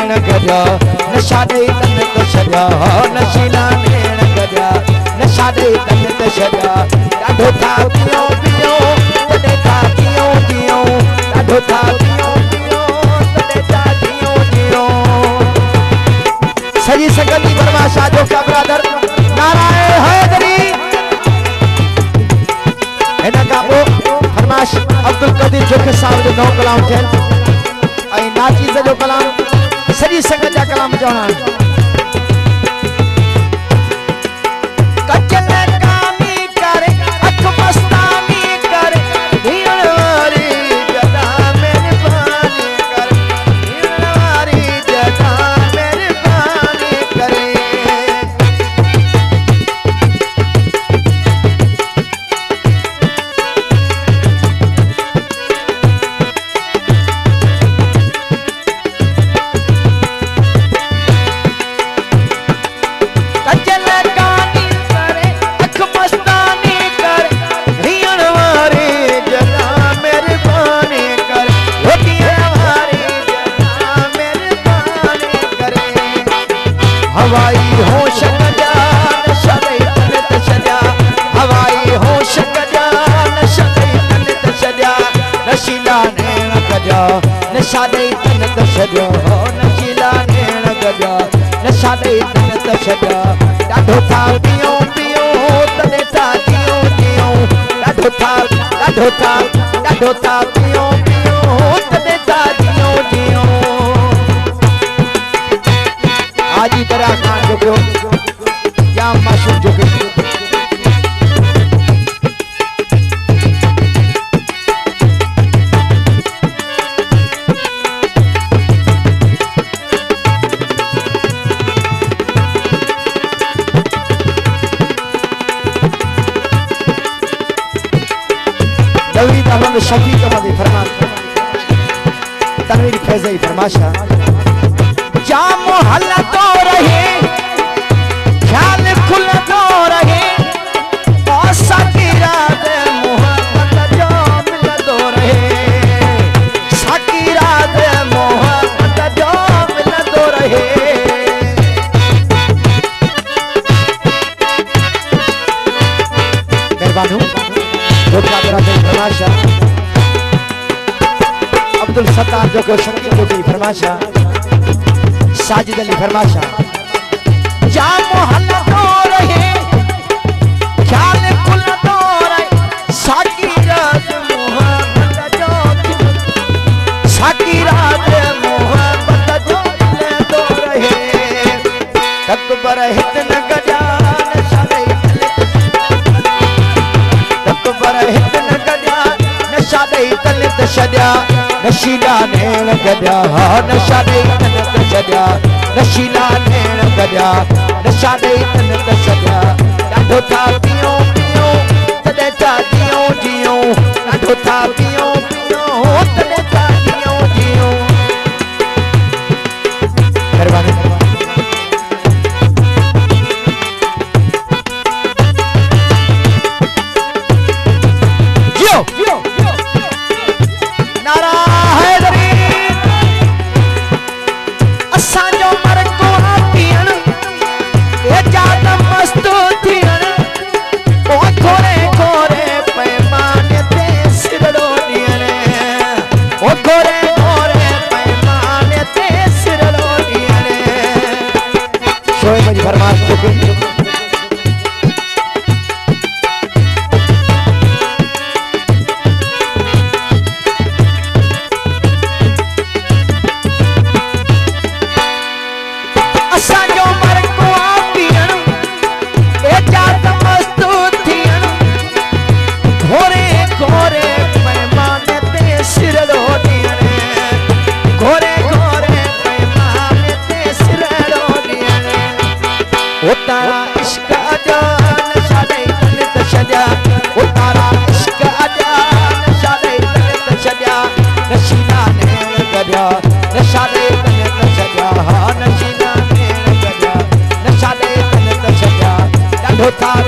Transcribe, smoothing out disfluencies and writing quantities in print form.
नेण गजा नशा दे तन त छॾिया नशीला नेण गजा नशा दे तन त छॾिया ॾाढो था पियो पियो तॾहिं था जियो जियो ॾाढो था पियो पियो तॾहिं था जियो जियो सजी संगति बरमाशा जो का ब्रदर नाराए हैदरी हिन खां पोइ फरमाश अब्दुल कदीर जोखे साहब जो नओं कलाम थियल ऐं नाचीज़ जो कलाम सॼी संगत जा कलाम चवणा कचल कामी करे अख मस्तानी करे धीअण वारी जदा मेहरबानी करे धीअण वारी जदा मेहरबानी करे हवाई होश कजा नशा दे तन त छॾिया हवाई होश कजा नशा दे तन त छॾिया नशीला नेण गजा नशा दे तन त छॾिया नशीला नेण गजा नशा दे तन त छॾिया ॾाढो था पियो पियो तॾहिं था जियो जियो ॾाढो था पियो पियो तॾहिं था जियो जियो हाजी दरा खान जो को या माशूक जो के दवीद अहमद शफीक अहमद फरमान तनवीर फैज़ई फरमाशा जा मोहल्ला तो रहे ख्याल खुलतो रहे और साकिरा दे मोहब्बत जो मिलतो रहे साकिरा दे मोहब्बत जो मिलतो रहे मेहरबान हूँ धोखा करा दे फरमाशा अब्दुल सत्तार जो को शकील जो की फरमाशा साजिद अली फरमाशा जा मोहल्ला तो रहे ख्याल कुल तो रहे साकिरा दे मोहब्बत जो साकिरा दे मोहब्बत जो मिलतो रहे तकबर हित न गजा नशा दे तकबर हित न गजा नशा दे तन त छॾिया नशीला नेण गजा नशा दे तन त छॾिया नशीला नेण गजा नशा दे तन त छॾिया ॾाढो था पियो पियो तॾहिं था जियो जियो ॾाढो था पियो पियो तॾहिं था जियो जियो महिरबानी जियो नारा हैदरी असांजो मरको थियण ए जात मस्त थियण ओ खोरे खोरे पैमाने ते सिरड़ो ॾियण ओ खोरे खोरे पैमाने ते सिरड़ो ॾियण शोएब जी फरमाश चुके था